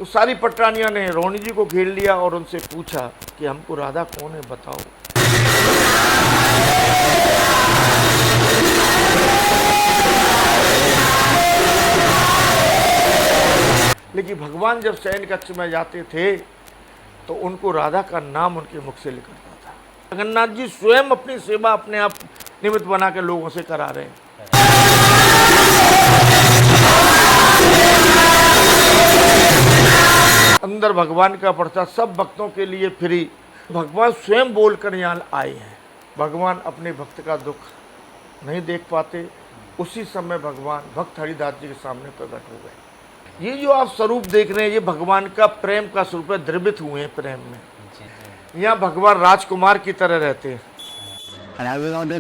तो सारी पटरानियां ने रोहिणी जी को घेर लिया और उनसे पूछा कि हमको राधा कौन है, बताओ। लेकिन भगवान जब शयन कक्ष में जाते थे तो उनको राधा का नाम उनके मुख से निकलता था। जगन्नाथ जी स्वयं अपनी सेवा अपने आप निमित्त बना के लोगों से करा रहे हैं। अंदर भगवान का प्रसाद सब भक्तों के लिए फ्री। भगवान स्वयं बोलकर यहाँ आए हैं। भगवान अपने भक्त का दुख नहीं देख पाते, उसी समय भगवान भक्त हरिदास जी के सामने प्रकट हो गए। ये जो आप स्वरूप देख रहे हैं ये भगवान का प्रेम का स्वरूप है, द्रवित हुए हैं प्रेम में। यहाँ भगवान राजकुमार की तरह रहते हैं।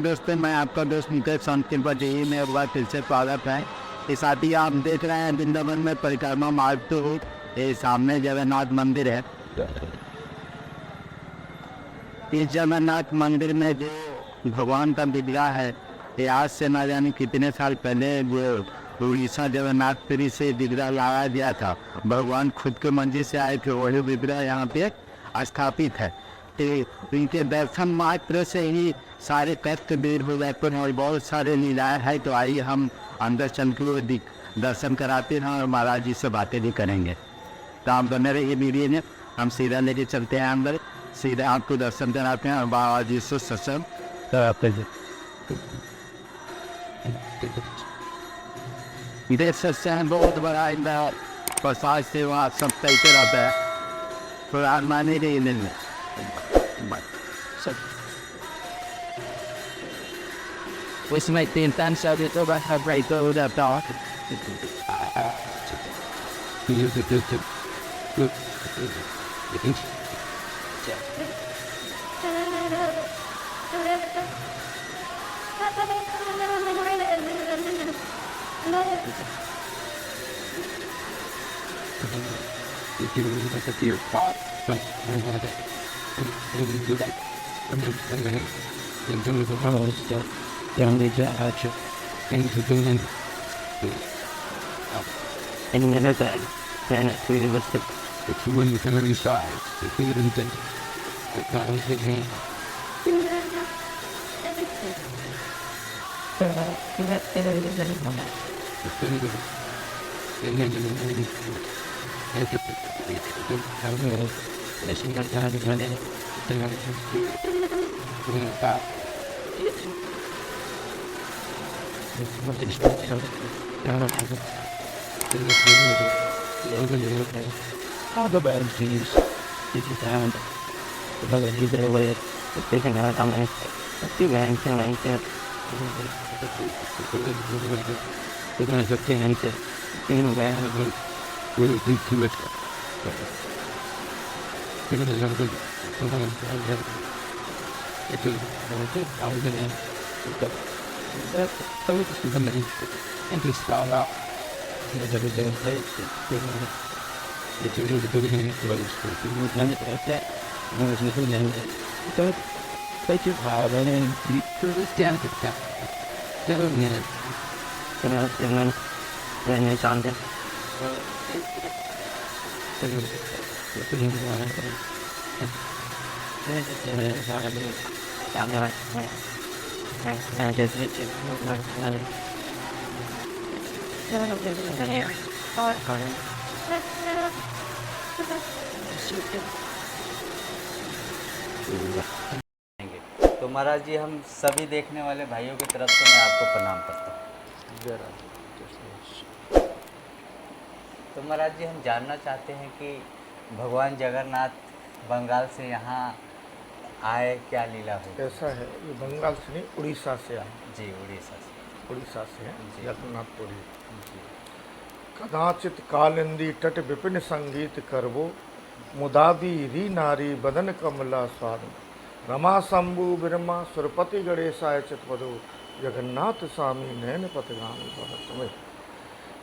दोस्तों, मैं आपका दोस्त नितेश संत जी में एक बार फिर से स्वागत है। इस साथ ही आप देख रहे हैं वृंदावन में परिक्रमा मार्ग तो ये सामने जगन्नाथ मंदिर है। इस जगन्नाथ मंदिर में जो भगवान का विग्रह है ये आज से न जाने कितने साल पहले वो उड़ीसा जगन्नाथपुरी से विग्रह लाया गया था। भगवान खुद के मंदिर से आए थे, वही विग्रह यहाँ पे स्थापित है। तो इनके दर्शन मात्र से ही सारे कष्ट दूर हो जाते हैं और बहुत सारे लीलाएँ हैं। तो आइए हम अंदर चल के दर्शन कराते हैं और महाराज जी से बातें भी करेंगे। तो आप बने रहिए वीडियो में, हम सीधा लेके चलते हैं अंदर, सीधा आपको दर्शन कराते हैं और बाबा जी से सत्संग कराते हैं। इधर सत्संग बहुत बड़ा इधर प्रसाद से वहाँ सब चलते रहता है। थोड़ा माने रही नहीं उसमें 3 साल तो बस ब्रेक हो जाता है। All the bad things is down. The bad things are away. The patient has on it. The two man can like that. They're going to change it. You know, they have a really deep to it. They're going to have a good. It's a I was in it. That's the main. And to start out. There's everything. It's a really good hand. It's that. I was with him. So, take your power and then you through this down to the top. Down here. Then it's on them. तो महाराज जी, हम सभी देखने वाले भाइयों की तरफ से मैं आपको प्रणाम करता हूँ। तो महाराज जी, हम जानना चाहते हैं कि भगवान जगन्नाथ बंगाल से यहाँ आए, क्या लीला हुई? ऐसा है, ये बंगाल से नहीं उड़ीसा से आए। जी, उड़ीसा से है जी। जगन्नाथपुरी। कदाचित कालिंदी तट विपिन संगीत करवो, मुदाबी री नारी बदन कमला स्वाद, रमा शंभु बिरमा सुरपति गणेशाय चितपदो, जगन्नाथ स्वामी नयन पथगामी भवत।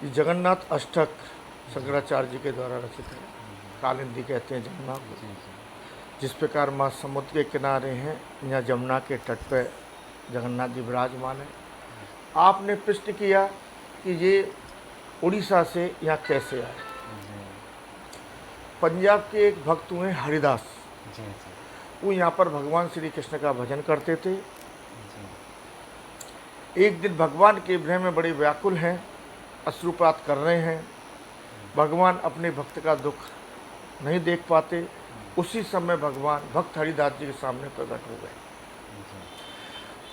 ये जगन्नाथ अष्टक शंकराचार्य जी के द्वारा रचित है। कालिंदी कहते हैं जमुना को। जिस प्रकार माँ समुद्र के किनारे हैं, यहाँ जमुना के तट पर जगन्नाथ जी विराजमान हैं। आपने प्रश्न किया कि ये उड़ीसा से यहाँ कैसे आए। पंजाब के एक भक्त हुए हरिदास, जी जी वो यहाँ पर भगवान श्री कृष्ण का भजन करते थे। जी एक दिन भगवान के विरह में बड़े व्याकुल हैं, अश्रुपात कर रहे हैं। भगवान अपने भक्त का दुख नहीं देख पाते। उसी समय भगवान भक्त हरिदास जी के सामने प्रकट हो गए।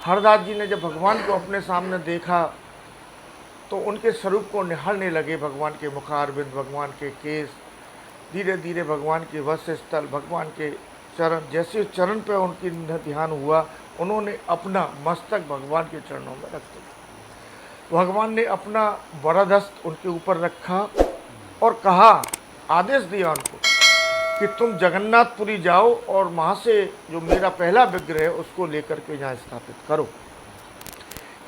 हरिदास जी ने जब भगवान को अपने सामने देखा तो उनके स्वरूप को निहारने लगे। भगवान के मुखारविंद, भगवान के केस, धीरे धीरे भगवान के वक्ष स्थल, भगवान के चरण, जैसे चरण पर उनकी ध्यान हुआ, उन्होंने अपना मस्तक भगवान के चरणों में रख दिया। भगवान ने अपना वरद हस्त उनके ऊपर रखा और कहा, आदेश दिया उनको कि तुम जगन्नाथपुरी जाओ और वहाँ से जो मेरा पहला विग्रह है उसको लेकर के यहाँ स्थापित करो।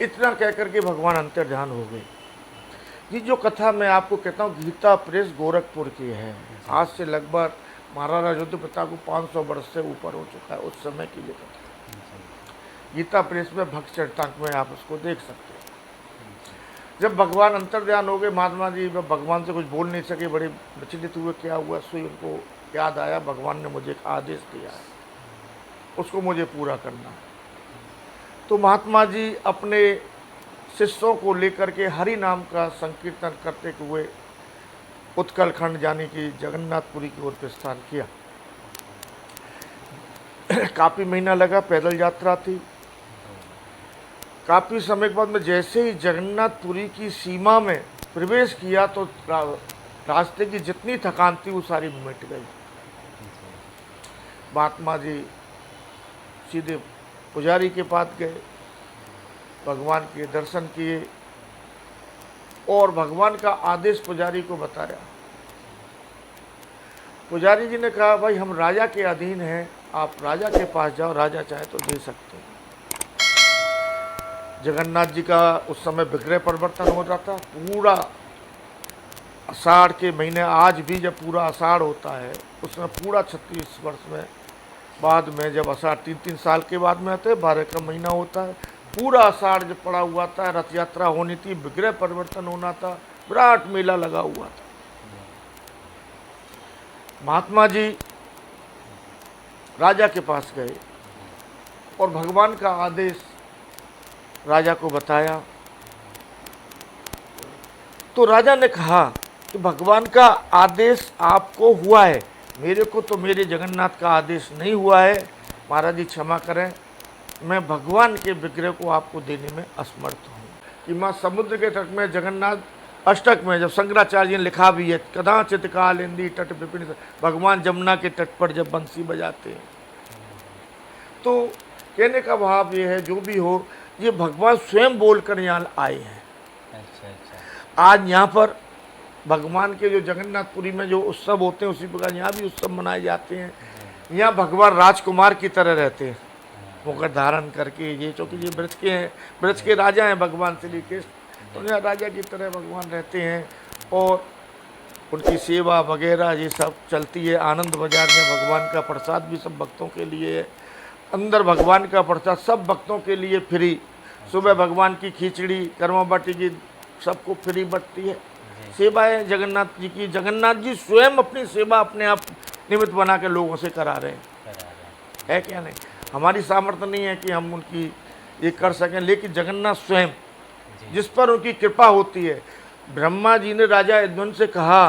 इतना कहकर के भगवान अंतर्ध्यान हो गए। ये जो कथा मैं आपको कहता हूँ गीता प्रेस गोरखपुर की है। आज से लगभग महाराणा रुद्र प्रताप को 500 वर्ष से ऊपर हो चुका है, उस समय की ये कथा। गीता प्रेस में भक्त चरितांक में आप उसको देख सकते हैं। जब भगवान अंतर्ध्यान हो गए, महात्मा जी भगवान से कुछ बोल नहीं सके, बड़े विचलित हुए, क्या हुआ। सो उनको याद आया, भगवान ने मुझे एक आदेश दिया है, उसको मुझे पूरा करना है। तो महात्मा जी अपने शिष्यों को लेकर के हरि नाम का संकीर्तन करते हुए उत्कलखंड यानी कि जगन्नाथपुरी की ओर प्रस्थान किया। काफ़ी महीना लगा, पैदल यात्रा थी। काफ़ी समय के बाद में जैसे ही जगन्नाथपुरी की सीमा में प्रवेश किया तो रास्ते की जितनी थकान थी वो सारी मिट गई। महात्मा जी सीधे पुजारी के पास गए, भगवान के दर्शन किए और भगवान का आदेश पुजारी को बताया। पुजारी जी ने कहा, भाई हम राजा के अधीन हैं, आप राजा के पास जाओ, राजा चाहे तो दे सकते हैं। जगन्नाथ जी का उस समय विग्रह परिवर्तन हो रहा था। पूरा आषाढ़ के महीने, आज भी जब पूरा आषाढ़ होता है उसमें पूरा 36 वर्ष में बाद में जब आषाढ़ 3-3 साल के बाद में आते हैं, 12 का महीना होता है, पूरा आषाढ़ जब पड़ा हुआ था, रथ यात्रा होनी थी, विग्रह परिवर्तन होना था, विराट मेला लगा हुआ था। महात्मा जी राजा के पास गए और भगवान का आदेश राजा को बताया। तो राजा ने कहा कि भगवान का आदेश आपको हुआ है, मेरे को तो मेरे जगन्नाथ का आदेश नहीं हुआ है। महाराज जी क्षमा करें, मैं भगवान के विग्रह को आपको देने में असमर्थ हूँ। कि माँ समुद्र के तट में जगन्नाथ अष्टक में जब शंकराचार्य ने लिखा भी है, कदाचित कालिंदी तट विपिन, भगवान जमुना के तट पर जब बंसी बजाते हैं। तो कहने का भाव ये है, जो भी हो, ये भगवान स्वयं बोलकर यहाँ आए हैं। अच्छा। आज यहाँ पर भगवान के जो जगन्नाथपुरी में जो उत्सव होते हैं, उसी प्रकार यहाँ भी उत्सव मनाए जाते हैं। यहाँ भगवान राजकुमार की तरह रहते हैं, मुकुट धारण करके। ये चूँकि ये ब्रज के हैं, ब्रज के राजा हैं भगवान श्री कृष्ण, तो यहाँ राजा की तरह भगवान रहते हैं। और उनकी सेवा वगैरह ये सब चलती है। आनंद बाजार में भगवान का प्रसाद भी सब भक्तों के लिए है। अंदर भगवान का प्रसाद सब भक्तों के लिए फ्री। सुबह भगवान की खिचड़ी, कर्मा बाटी की सबको फ्री बटती है। सेवा है जगन्नाथ जी की। जगन्नाथ जी स्वयं अपनी सेवा अपने आप निमित्त बना के लोगों से करा रहे हैं, है क्या नहीं। हमारी सामर्थ्य नहीं है कि हम उनकी ये कर सकें, लेकिन जगन्नाथ स्वयं, जिस पर उनकी कृपा होती है। ब्रह्मा जी ने राजा यदुवंश से कहा,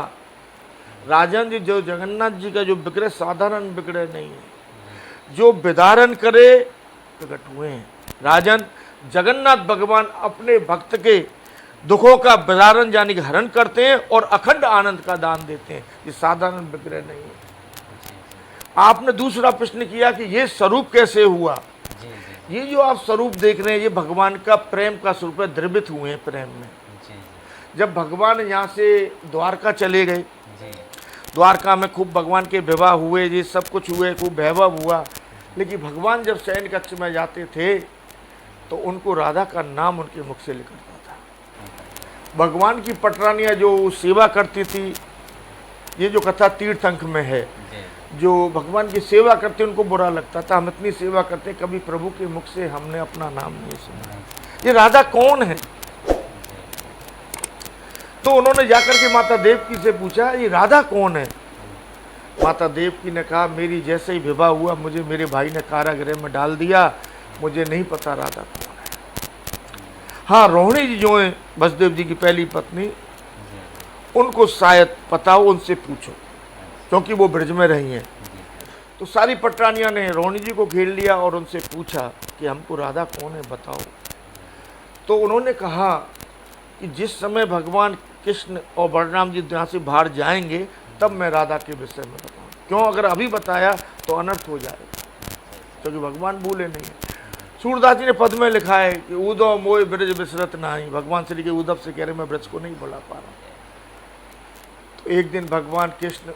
राजन जी जो जगन्नाथ जी का जो विग्रह साधारण विग्रह नहीं है, जो विदारण करे प्रकट हुए हैं। राजन जगन्नाथ भगवान अपने भक्त के दुखों का विदारण यानी कि हरण करते हैं और अखंड आनंद का दान देते हैं। ये साधारण विग्रह नहीं है। आपने दूसरा प्रश्न किया कि ये स्वरूप कैसे हुआ। ये जो आप स्वरूप देख रहे हैं, ये भगवान का प्रेम का स्वरूप है, द्रवित हुए हैं प्रेम में। जब भगवान यहाँ से द्वारका चले गए, द्वारका में खूब भगवान के विवाह हुए, ये सब कुछ हुए, खूब वैभव हुआ। लेकिन भगवान जब शयन कक्ष में जाते थे तो उनको राधा का नाम उनके मुख से निकलता था। भगवान की पटरानियाँ जो सेवा करती थी, ये जो कथा तीर्थंक में है, जो भगवान की सेवा करते उनको बुरा लगता था, हम इतनी सेवा करते कभी प्रभु के मुख से हमने अपना नाम नहीं सुना। ये राधा कौन है? तो उन्होंने जाकर के माता देवकी से पूछा, ये राधा कौन है? माता देवकी ने कहा मेरी जैसे ही विवाह हुआ मुझे मेरे भाई ने कारागृह में डाल दिया, मुझे नहीं पता राधा कौन है। हाँ, रोहिणी जी जो है वसुदेव जी की पहली पत्नी, उनको शायद पता हो, उनसे पूछो, क्योंकि वो ब्रज में रही हैं। तो सारी पटरानियां ने रोहिणी जी को घेर लिया और उनसे पूछा कि हमको राधा कौन है बताओ। तो उन्होंने कहा कि जिस समय भगवान कृष्ण और बलराम जी यहाँ से बाहर जाएंगे तब मैं राधा के विषय में बताऊँ, क्यों अगर अभी बताया तो अनर्थ हो जाएगा, क्योंकि भगवान भूले नहीं है। सूरदास जी ने पद में लिखा है कि उदो मोय ब्रज विसरत नाही, भगवान श्री के उद्धव से कह रहे मैं ब्रज को नहीं बुला पा रहा। तो एक दिन भगवान कृष्ण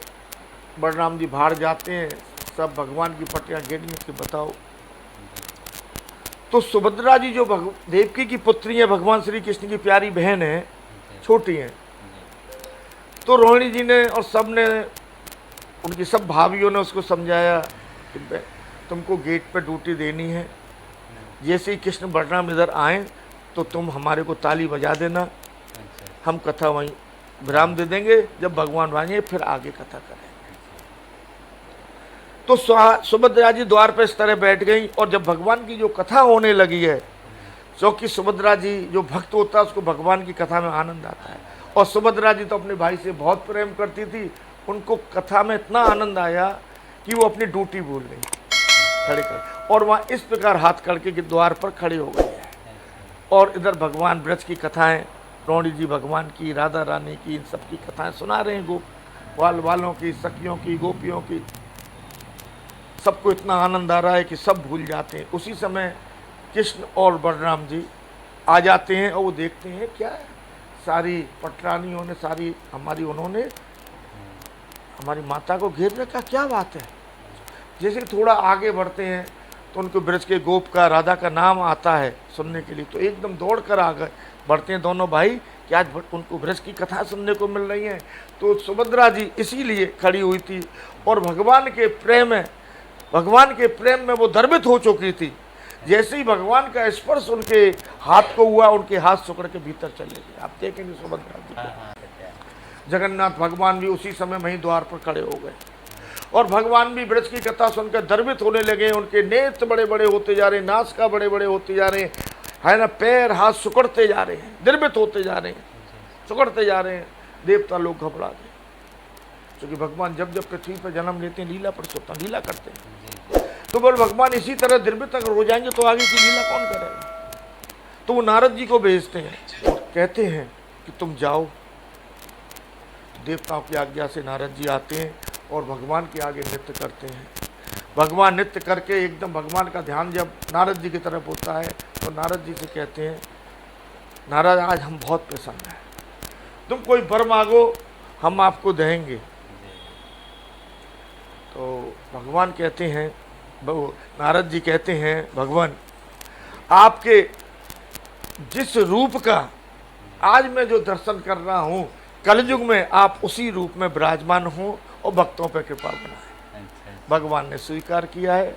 बलराम जी बाहर जाते हैं, सब भगवान की पटियां गिरने के बताओ। तो सुभद्रा जी जो देवकी की पुत्री है, भगवान श्री कृष्ण की प्यारी बहन है, छोटी हैं, तो रोहिणी जी ने और सब ने, उनकी सब भाभियों ने उसको समझाया कि तुमको गेट पे ड्यूटी देनी है, जैसे ही कृष्ण बलराम इधर आए तो तुम हमारे को ताली बजा देना, हम कथा वहीं विराम दे देंगे, जब भगवान आएंगे फिर आगे कथा करेंगे। तो सुभद्रा जी द्वार पर इस तरह बैठ गई, और जब भगवान की जो कथा होने लगी है, क्योंकि सुभद्रा जी जो भक्त होता है उसको भगवान की कथा में आनंद आता है, और सुभद्रा जी तो अपने भाई से बहुत प्रेम करती थी, उनको कथा में इतना आनंद आया कि वो अपनी ड्यूटी भूल गई खड़े कर, और वहाँ इस प्रकार हाथ करके के द्वार पर खड़े हो गए। और इधर भगवान ब्रज की कथाएं, रोहिणी जी भगवान की, राधा रानी की, इन सब की कथाएं सुना रहे हैं, वालों की, सखियों की, गोपियों की। सबको इतना आनंद आ रहा है कि सब भूल जाते हैं। उसी समय कृष्ण और बलराम जी आ जाते हैं और वो देखते हैं क्या है, सारी पटरानियों ने, सारी उन्होंने हमारी माता को घेर रखा, क्या बात है। जैसे थोड़ा आगे बढ़ते हैं तो उनको ब्रज के गोप का, राधा का नाम आता है सुनने के लिए, तो एकदम दौड़ कर आ गए, बढ़ते हैं दोनों भाई कि आज उनको ब्रज की कथा सुनने को मिल रही है। तो सुभद्रा जी इसीलिए खड़ी हुई थी, और भगवान के प्रेम में वो द्रवित हो चुकी थी। जैसे ही भगवान का स्पर्श उनके हाथ को हुआ, उनके हाथ सुकड़ के भीतर चले गए। आप देखेंगे सुभद्रा जी को। जगन्नाथ भगवान भी उसी समय वहीं द्वार पर खड़े हो गए, और भगवान भी ब्रज की कथा सुनकर द्रवित होने लगे। उनके नेत्र बड़े बड़े होते जा रहे हैं, नासिका बड़े बड़े होते जा रहे हैं, है ना, पैर हाथ सुकड़ते जा रहे हैं, द्रवित होते जा रहे हैं, सुकड़ते जा रहे हैं। देवता लोग घबरा गए, क्योंकि भगवान जब जब पृथ्वी पर जन्म लेते हैं लीला पर लीला करते हैं। तो बोल भगवान इसी तरह द्रवित अगर हो जाएंगे तो आगे की लीला कौन करेगा। तो वो नारद जी को भेजते हैं और कहते हैं कि तुम जाओ। देवताओं की आज्ञा से नारद जी आते हैं और भगवान के आगे नृत्य करते हैं। भगवान नृत्य करके एकदम भगवान का ध्यान जब नारद जी की तरफ होता है तो नारद जी से कहते हैं, नारद आज हम बहुत प्रसन्न हैं, तुम कोई वर मांगो हम आपको देंगे। तो भगवान कहते हैं, नारद जी कहते हैं, भगवान आपके जिस रूप का आज मैं जो दर्शन कर रहा हूँ, कलयुग में आप उसी रूप में विराजमान हो और भक्तों पर कृपा बनाए। भगवान ने स्वीकार किया है,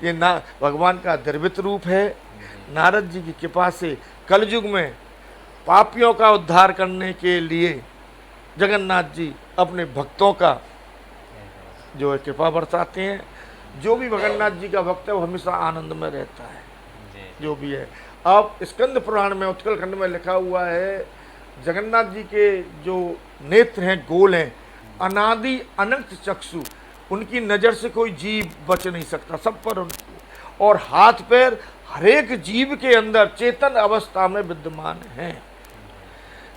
ये ना भगवान का द्रवित रूप है। नारद जी की कृपा से कलयुग में पापियों का उद्धार करने के लिए जगन्नाथ जी अपने भक्तों का जो है कृपा बरसाते हैं। जो भी जगन्नाथ जी का भक्त है वो हमेशा आनंद में रहता है, जो भी है। अब स्कंद पुराण में उत्कल खंड में लिखा हुआ है, जगन्नाथ जी के जो नेत्र हैं गोल हैं, अनादि अनंत चक्षु, उनकी नज़र से कोई जीव बच नहीं सकता, सब पर उनकी, और हाथ पैर हरेक जीव के अंदर चेतन अवस्था में विद्यमान हैं।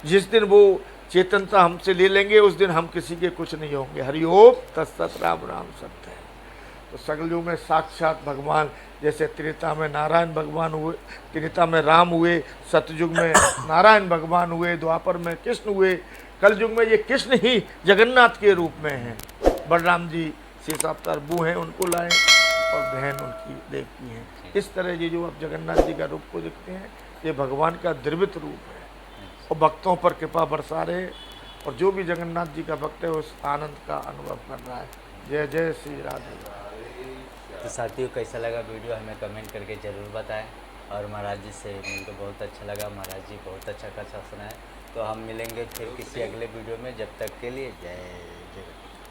जिस दिन वो चेतनता हमसे ले लेंगे उस दिन हम किसी के कुछ नहीं होंगे। हरिओम तत्सत राम राम सत्य है। तो सगलयुग में साक्षात भगवान, जैसे त्रेता में नारायण भगवान हुए, त्रेता में राम हुए, सतयुग में नारायण भगवान हुए, द्वापर में कृष्ण हुए, कलयुग में ये कृष्ण ही जगन्नाथ के रूप में हैं। बलराम जी शेषावतार बू हैं, उनको लाए, और बहन उनकी देवकी हैं। इस तरह ये जो आप जगन्नाथ जी का रूप को देखते हैं, ये भगवान का द्रवित रूप है, और भक्तों पर कृपा बरसा रहे, और जो भी जगन्नाथ जी का भक्त है उस आनंद का अनुभव कर रहा है। जय जय श्री राधे। तो साथियों, कैसा लगा वीडियो हमें कमेंट करके ज़रूर बताएं, और महाराज जी से मिलकर बहुत अच्छा लगा। महाराज जी बहुत अच्छा खासा सुनाए। तो हम मिलेंगे फिर किसी अगले वीडियो में, जब तक के लिए जय जय।